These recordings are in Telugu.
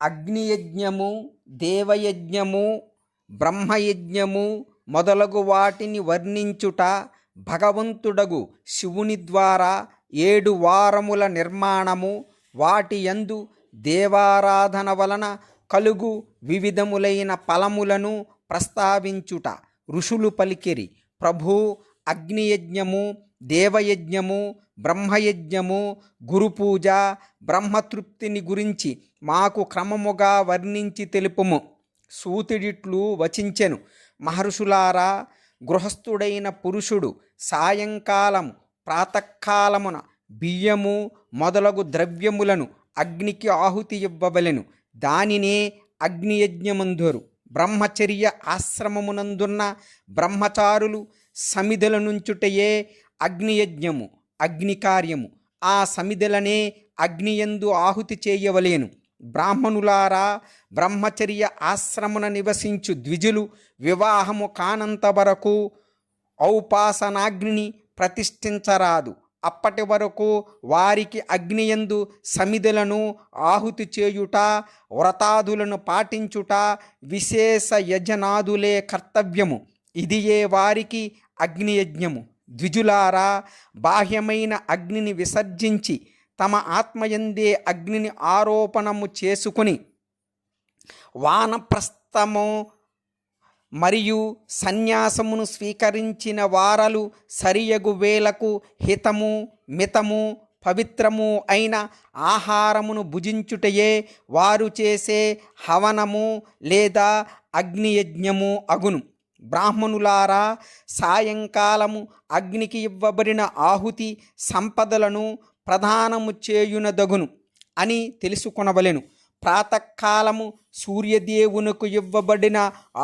అగ్నియజ్ఞము, దేవయజ్ఞము, బ్రహ్మయజ్ఞము మొదలగు వాటిని వర్ణించుట భగవంతుడగు శివుని ద్వారా 7 వారముల నిర్మాణము, వాటి యందు దేవారాధన వలన కలుగు వివిధములైన ఫలములను ప్రస్తావించుట ఋషులు పలికిరి. ప్రభు, అగ్నియజ్ఞము, దేవయజ్ఞము, బ్రహ్మయజ్ఞము, గురుపూజ, బ్రహ్మతృప్తిని గురించి మాకు క్రమముగా వర్ణించి తెలుపుము. సూతుడిట్లు వచించెను. మహర్షులారా, గృహస్థుడైన పురుషుడు సాయంకాలము ప్రాతకాలమున బియ్యము మొదలగు ద్రవ్యములను అగ్నికి ఆహుతి ఇవ్వవలెను. దానినే అగ్నియజ్ఞమందురు. బ్రహ్మచర్య ఆశ్రమమునందున్న బ్రహ్మచారులు సమిధల నుంచుటయే అగ్నియజ్ఞము, అగ్నికార్యము. ఆ సమిధలనే అగ్నియందు ఆహుతి చేయవలేను. బ్రాహ్మణులారా, బ్రహ్మచర్య ఆశ్రమున నివసించు ద్విజులు వివాహము కానంత వరకు ఔపాసనాగ్నిని ప్రతిష్ఠించరాదు. అప్పటి వరకు వారికి అగ్నియందు సమిధలను ఆహుతి చేయుట, వ్రతాదులను పాటించుట విశేష యజనాదులే కర్తవ్యము. ఇదియే వారికి అగ్నియజ్ఞము. ద్విజులారా, బాహ్యమైన అగ్నిని విసర్జించి తమ ఆత్మయందే అగ్నిని ఆరోపణము చేసుకుని వానప్రస్థము మరియు సన్యాసమును స్వీకరించిన వారలు సరియగు వేలకు హితము, మితము, పవిత్రము అయిన ఆహారమును భుజించుటయే వారు చేసే హవనము లేదా అగ్నియజ్ఞము అగును. బ్రాహ్మణులారా, సాయంకాలము అగ్నికి ఇవ్వబడిన ఆహుతి సంపదలను ప్రదానము చేయునదగును అని తెలుసుకొనవలెను. ప్రాతకాలము సూర్యదేవునకు ఇవ్వబడిన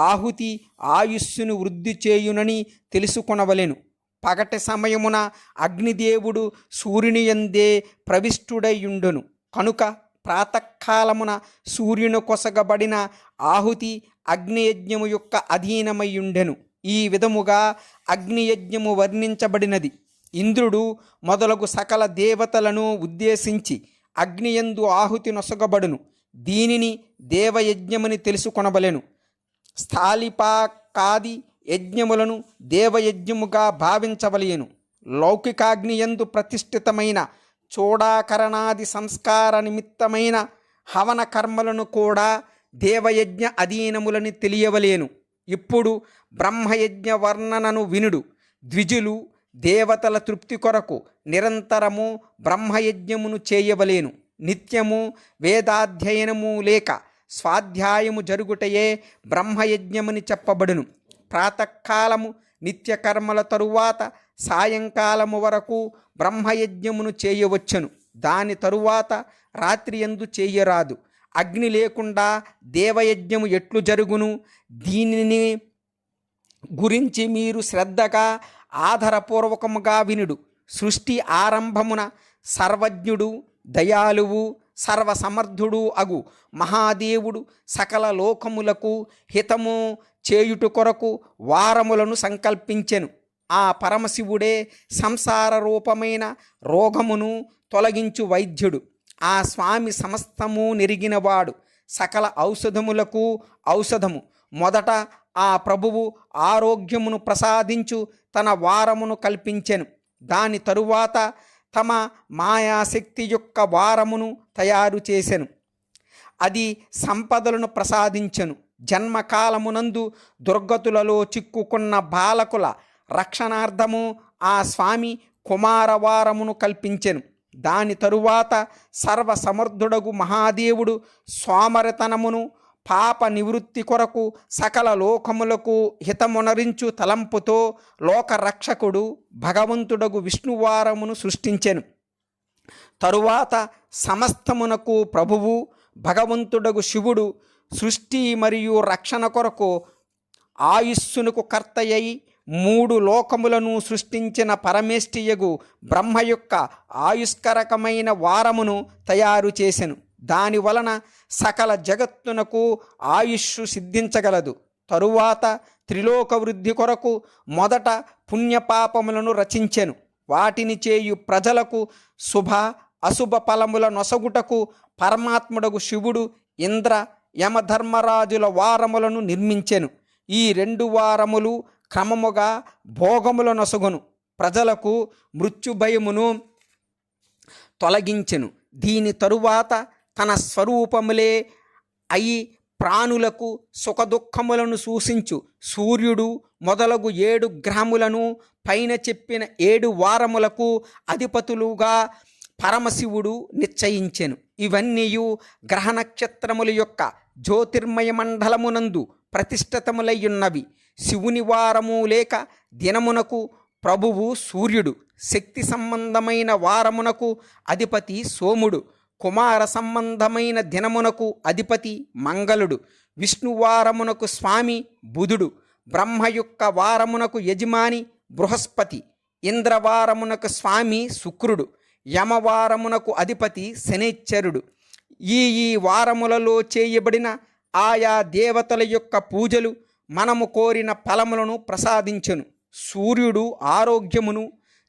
ఆహుతి ఆయుస్సును వృద్ధి చేయునని తెలుసుకొనవలెను. పగటి సమయమున అగ్నిదేవుడు సూర్యుని యందే ప్రవిష్టుడయుండును కనుక ప్రాతకాలమున సూర్యుని కొసగబడిన ఆహుతి అగ్నియజ్ఞము యొక్క అధీనమయ్యుండెను. ఈ విధముగా అగ్నియజ్ఞము వర్ణించబడినది. ఇంద్రుడు మొదలగు సకల దేవతలను ఉద్దేశించి అగ్నియందు ఆహుతి నొసగబడును. దీనిని దేవయజ్ఞమని తెలుసుకొనవలెను. స్థాళిపాకాది యజ్ఞములను దేవయజ్ఞముగా భావించవలెను. లౌకికాగ్నియందు ప్రతిష్ఠితమైన చూడాకరణాది సంస్కార నిమిత్తమైన హవన కర్మలను కూడా దేవయజ్ఞ అధీనములని తెలియవలేను. ఇప్పుడు బ్రహ్మయజ్ఞ వర్ణనను వినుడు. ద్విజులు దేవతల తృప్తి కొరకు నిరంతరము బ్రహ్మయజ్ఞమును చేయవలేను. నిత్యము వేదాధ్యయనము లేక స్వాధ్యాయము జరుగుటయే బ్రహ్మయజ్ఞమని చెప్పబడును. ప్రాతకాలము నిత్యకర్మల తరువాత సాయంకాలము వరకు బ్రహ్మయజ్ఞమును చేయవచ్చును. దాని తరువాత రాత్రి యందు చేయరాదు. అగ్ని లేకుండా దేవయజ్ఞము ఎట్లు జరుగును? దీనిని గురించి మీరు శ్రద్ధగా ఆధారపూర్వకముగా వినుడు. సృష్టి ఆరంభమున సర్వజ్ఞుడు, దయాళువు, సర్వసమర్థుడు అగు మహాదేవుడు సకల లోకములకు హితము చేయుట కొరకు వారములను సంకల్పించెను. ఆ పరమశివుడే సంసార రూపమైన రోగమును తొలగించు వైద్యుడు. ఆ స్వామి సమస్తము నెరిగినవాడు, సకల ఔషధములకు ఔషధము. మొదట ఆ ప్రభువు ఆరోగ్యమును ప్రసాదించు తన వారమును కల్పించెను. దాని తరువాత తమ మాయాశక్తి యొక్క వారమును తయారు చేసెను. అది సంపదలను ప్రసాదించెను. జన్మకాలమునందు దుర్గతులలో చిక్కుకున్న బాలకుల రక్షణార్థము ఆ స్వామి కుమారవారమును కల్పించెను. దాని తరువాత సర్వసమర్థుడగు మహాదేవుడు సోమరితనమును పాప నివృత్తి కొరకు సకల లోకములకు హితమునరించు తలంపుతో లోకరక్షకుడు భగవంతుడగు విష్ణువారమును సృష్టించెను. తరువాత సమస్తమునకు ప్రభువు భగవంతుడగు శివుడు సృష్టి మరియు రక్షణ కొరకు ఆయుస్సునకు కర్తయ్యి 3 లోకములను సృష్టించిన పరమేష్ఠియగు బ్రహ్మ యొక్క ఆయుష్కరకమైన వారమును తయారు చేసెను. దాని వలన సకల జగత్తునకు ఆయుష్షు సిద్ధించగలదు. తరువాత త్రిలోక వృద్ధి కొరకు మొదట పుణ్యపాపములను రచించెను. వాటిని చేయు ప్రజలకు శుభ అశుభ ఫలముల నొసగుటకు పరమాత్ముడగు శివుడు ఇంద్ర యమధర్మరాజుల వారములను నిర్మించెను. ఈ 2 వారములు క్రమముగా భోగముల నొసగును, ప్రజలకు మృత్యుభయమును తొలగించెను. దీని తరువాత తన స్వరూపములే అయి ప్రాణులకు సుఖదుఖములను సూచించు సూర్యుడు మొదలగు 7 గ్రహములను పైన చెప్పిన 7 వారములకు అధిపతులుగా పరమశివుడు నిశ్చయించెను. ఇవన్నీయు గ్రహ నక్షత్రముల యొక్క జ్యోతిర్మయ మండలమునందు ప్రతిష్ఠితములయ్యున్నవి. శివుని వారము లేక దినమునకు ప్రభువు సూర్యుడు, శక్తి సంబంధమైన వారమునకు అధిపతి సోముడు, కుమార సంబంధమైన దినమునకు అధిపతి మంగళుడు, విష్ణువారమునకు స్వామి బుధుడు, బ్రహ్మ యొక్క వారమునకు యజమాని బృహస్పతి, ఇంద్రవారమునకు స్వామి శుక్రుడు, యమవారమునకు అధిపతి శనిశ్చరుడు. ఈ వారములలో చేయబడిన ఆయా దేవతల యొక్క పూజలు మనము కోరిన ఫలములను ప్రసాదించెను. సూర్యుడు ఆరోగ్యమును,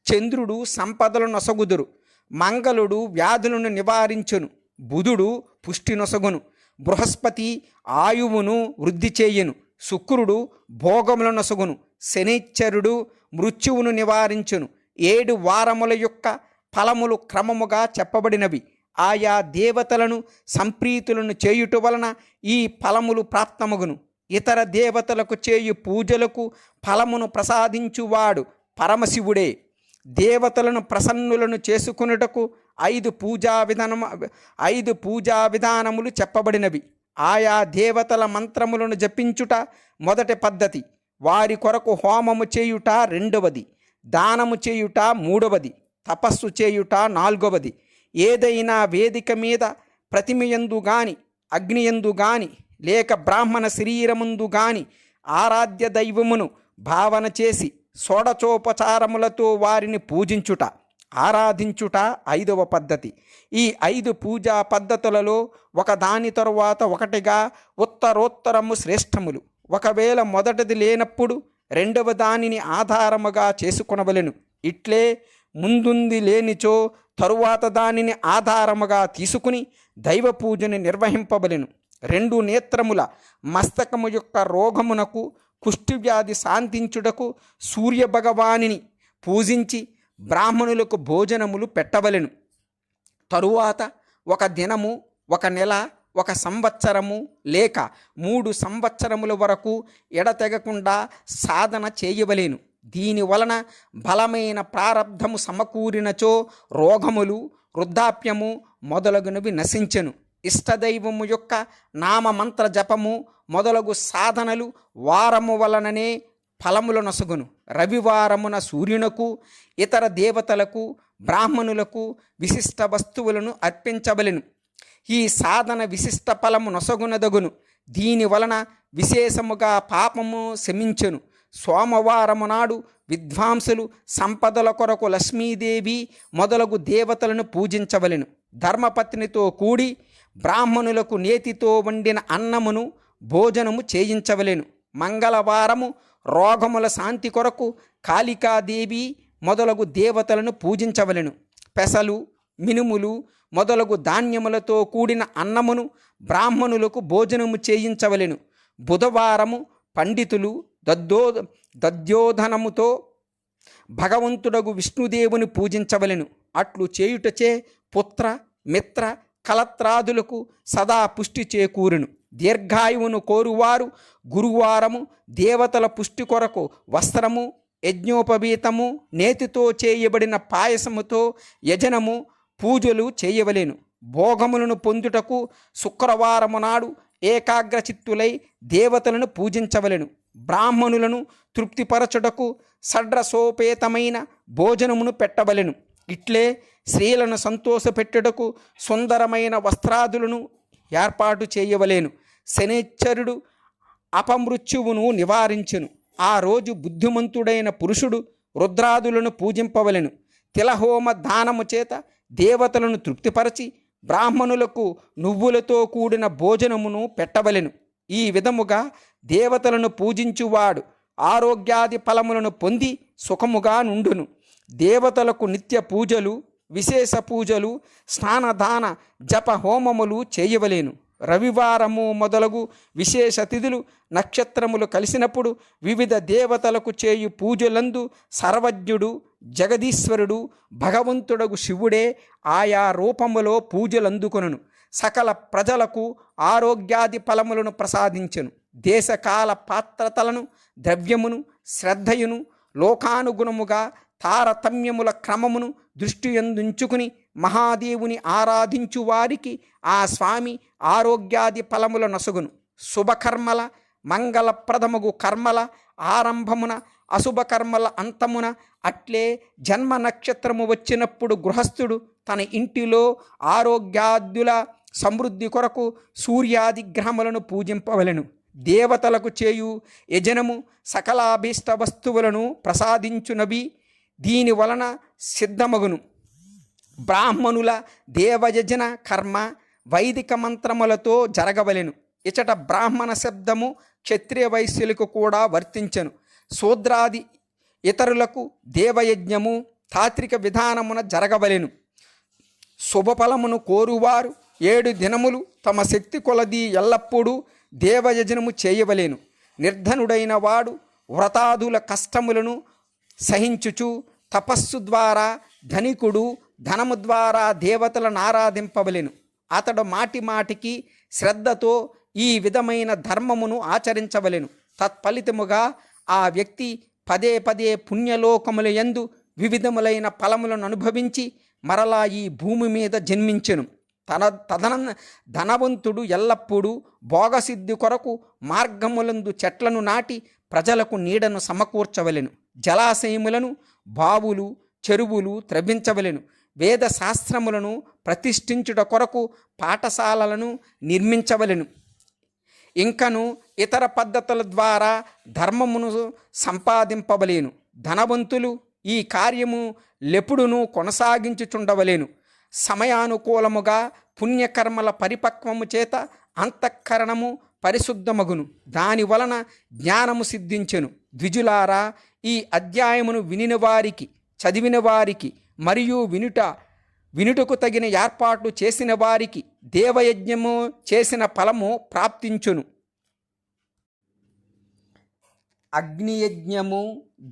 చంద్రుడు సంపదలు నొసగుదురు, మంగళుడు వ్యాధులను నివారించును, బుధుడు పుష్టి నొసగును, బృహస్పతి ఆయువును వృద్ధి చేయను, శుక్రుడు భోగముల నొసగును, శనిశ్చరుడు మృత్యువును నివారించును. 7 వారముల యొక్క ఫలములు క్రమముగా చెప్పబడినవి. ఆయా దేవతలను సంప్రీతులను చేయుట వలన ఈ ఫలములు ప్రాప్తమగును. ఇతర దేవతలకు చేయు పూజలకు ఫలమును ప్రసాదించువాడు పరమశివుడే. దేవతలను ప్రసన్నులను చేసుకున్నటకు 5 పూజా విధానములు చెప్పబడినవి. ఆయా దేవతల మంత్రములను జపించుట మొదటి పద్ధతి, వారి కొరకు హోమము చేయుట రెండవది, దానము చేయుట మూడవది, తపస్సు చేయుట నాలుగవది. ఏదైనా వేదిక మీద ప్రతిమయందు గాని, అగ్నియందు గాని, లేక బ్రాహ్మణ శరీరముందు గాని ఆరాధ్య దైవమును భావన చేసి షోడచోపచారములతో వారిని పూజించుట, ఆరాధించుట 5వ పద్ధతి. ఈ 5 పూజా పద్ధతులలో ఒకదాని తరువాత ఒకటిగా ఉత్తరోత్తరము శ్రేష్టములు. ఒకవేళ మొదటిది లేనప్పుడు రెండవ దానిని ఆధారముగా చేసుకొనవలెను. ఇట్లే ముందుంది లేనిచో తరువాత దానిని ఆధారముగా తీసుకుని దైవ పూజను నిర్వహింపబలెను. 2 నేత్రముల మస్తకము యొక్క రోగమునకు కుష్ఠవ్యాధి శాంతించుటకు సూర్యభగవానిని పూజించి బ్రాహ్మణులకు భోజనములు పెట్టవలెను. తరువాత 1 దినము, 1 నెల, 1 సంవత్సరము లేక 3 సంవత్సరముల వరకు ఎడతెగకుండా సాధన చేయవలెను. దీని వలన బలమైన ప్రారబ్ధము సమకూరినచో రోగములు, వృద్ధాప్యము మొదలగునవి నశించెను. ఇష్టదైవము యొక్క నామమంత్ర జపము మొదలగు సాధనలు వారము వలననే ఫలముల నొసగును. రవివారమున సూర్యునకు, ఇతర దేవతలకు, బ్రాహ్మణులకు విశిష్ట వస్తువులను అర్పించవలెను. ఈ సాధన విశిష్ట ఫలము నొసగునదగును. దీని వలన విశేషముగా పాపము శమించెను. సోమవారము నాడు విద్వాంసులు సంపదల కొరకు లక్ష్మీదేవి మొదలగు దేవతలను పూజించవలెను. ధర్మపత్నితో కూడి బ్రాహ్మణులకు నేతితో వండిన అన్నమును భోజనము చేయించవలెను. మంగళవారము రోగముల శాంతి కొరకు కాళికాదేవి మొదలగు దేవతలను పూజించవలెను. పెసలు, మినుములు మొదలగు ధాన్యములతో కూడిన అన్నమును బ్రాహ్మణులకు భోజనము చేయించవలెను. బుధవారము పండితులు దద్యోధనముతో భగవంతుడగు విష్ణుదేవుని పూజించవలెను. అట్లు చేయుటచే పుత్ర, మిత్ర, కలత్రాదులకు సదా పుష్టి చేకూరును. దీర్ఘాయువును కోరువారు గురువారము దేవతల పుష్టి కొరకు వస్త్రము, యజ్ఞోపవీతము, నేతితో చేయబడిన పాయసముతో యజనము, పూజలు చేయవలెను. భోగములను పొందుటకు శుక్రవారము నాడు ఏకాగ్రచిత్తులై దేవతలను పూజించవలెను. బ్రాహ్మణులను తృప్తిపరచుటకు షడ్రసోపేతమైన భోజనమును పెట్టవలెను. ఇట్లే స్త్రీలను సంతోషపెట్టుటకు సుందరమైన వస్త్రాదులను ఏర్పాటు చేయవలెను. శనిశ్చరుడు అపమృత్యువును నివారించును. ఆ రోజు బుద్ధిమంతుడైన పురుషుడు రుద్రాదులను పూజింపవలెను. తిలహోమ దానము చేత దేవతలను తృప్తిపరచి బ్రాహ్మణులకు నువ్వులతో కూడిన భోజనమును పెట్టవలెను. ఈ విధముగా దేవతలను పూజించువాడు ఆరోగ్యాది ఫలములను పొంది సుఖముగా నుండును. దేవతలకు నిత్య పూజలు, విశేష పూజలు, స్నానదాన జప హోమములు చేయవలేను. రవివారము మొదలగు విశేష తిథులు నక్షత్రములు కలిసినప్పుడు వివిధ దేవతలకు చేయు పూజలందు సర్వజ్ఞుడు జగదీశ్వరుడు భగవంతుడగు శివుడే ఆయా రూపములో పూజలందుకొనును. సకల ప్రజలకు ఆరోగ్యాది ఫలములను ప్రసాదించెను. దేశకాల పాత్రతలను ద్రవ్యమును శ్రద్ధయును లోకానుగుణముగా తారతమ్యముల క్రమమును దృష్టియందుంచుకుని మహాదేవుని ఆరాధించు వారికి ఆ స్వామి ఆరోగ్యాది ఫలముల నొసగును. శుభకర్మల మంగళప్రదముగు కర్మల ఆరంభమున అశుభకర్మల అంతమున అట్లే జన్మ నక్షత్రము వచ్చినప్పుడు గృహస్థుడు తన ఇంటిలో ఆరోగ్యాద్యుల సమృద్ధి కొరకు సూర్యాది గ్రహములను పూజింపవలెను. దేవతలకు చేయు యజనము సకలాభీష్ట వస్తువులను ప్రసాదించునవి దీని వలన సిద్ధమగును. బ్రాహ్మణుల దేవయజన కర్మ వైదిక మంత్రములతో జరగవలెను. ఇచట బ్రాహ్మణ శబ్దము క్షత్రియ వైశ్యులకు కూడా వర్తించెను. శూద్రాది ఇతరులకు దేవయజ్ఞము తాత్రిక విధానమున జరగవలెను. శుభఫలమును కోరువారు 7 దినములు తమ శక్తి కొలది ఎల్లప్పుడూ దేవయజనము చేయవలెను. నిర్ధనుడైన వాడు వ్రతాదుల కష్టములను సహించుచు తపస్సు ద్వారా ధనికుడు ధనము ద్వారా దేవతలను ఆరాధింపవలెను. అతడు మాటి మాటికి శ్రద్ధతో ఈ విధమైన ధర్మమును ఆచరించవలెను. తత్ఫలితముగా ఆ వ్యక్తి పదే పదే పుణ్యలోకముల యందు వివిధములైన ఫలములను అనుభవించి మరలా ఈ భూమి మీద జన్మించెను. ధనవంతుడు ఎల్లప్పుడూ భోగసిద్ధి కొరకు మార్గములందు చెట్లను నాటి ప్రజలకు నీడను సమకూర్చవలెను. జలాశయములను బావులు చెరువులు త్రవ్వించవలెను. వేద శాస్త్రములను ప్రతిష్ఠించుట కొరకు పాఠశాలలను నిర్మించవలెను. ఇంకను ఇతర పద్ధతుల ద్వారా ధర్మమును సంపాదింపవలేను. ధనవంతులు ఈ కార్యము లెప్పుడును కొనసాగించుచుండవలేను. సమయానుకూలముగా పుణ్యకర్మల పరిపక్వము చేత అంతఃకరణము పరిశుద్ధమగును. దాని వలన జ్ఞానము సిద్ధించెను. ద్విజులారా, ఈ అధ్యాయమును వినిన వారికి చదివిన వారికి మరియు వినుటకు తగిన ఏర్పాట్లు చేసిన వారికి దేవయజ్ఞము చేసిన ఫలము ప్రాప్తించును. అగ్నియజ్ఞము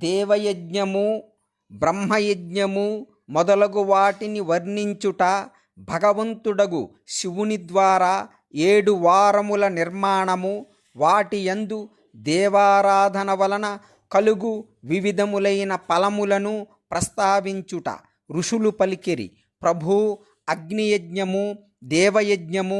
దేవయజ్ఞము బ్రహ్మయజ్ఞము మొదలగు వాటిని వర్ణించుట భగవంతుడగు శివుని ద్వారా 7 వారముల నిర్మాణము వాటి యందు దేవారాధన వలన కలుగు వివిధములైన ఫలములను ప్రస్తావించుట ఋషులు పలికిరి. ప్రభు అగ్నియజ్ఞము దేవయజ్ఞము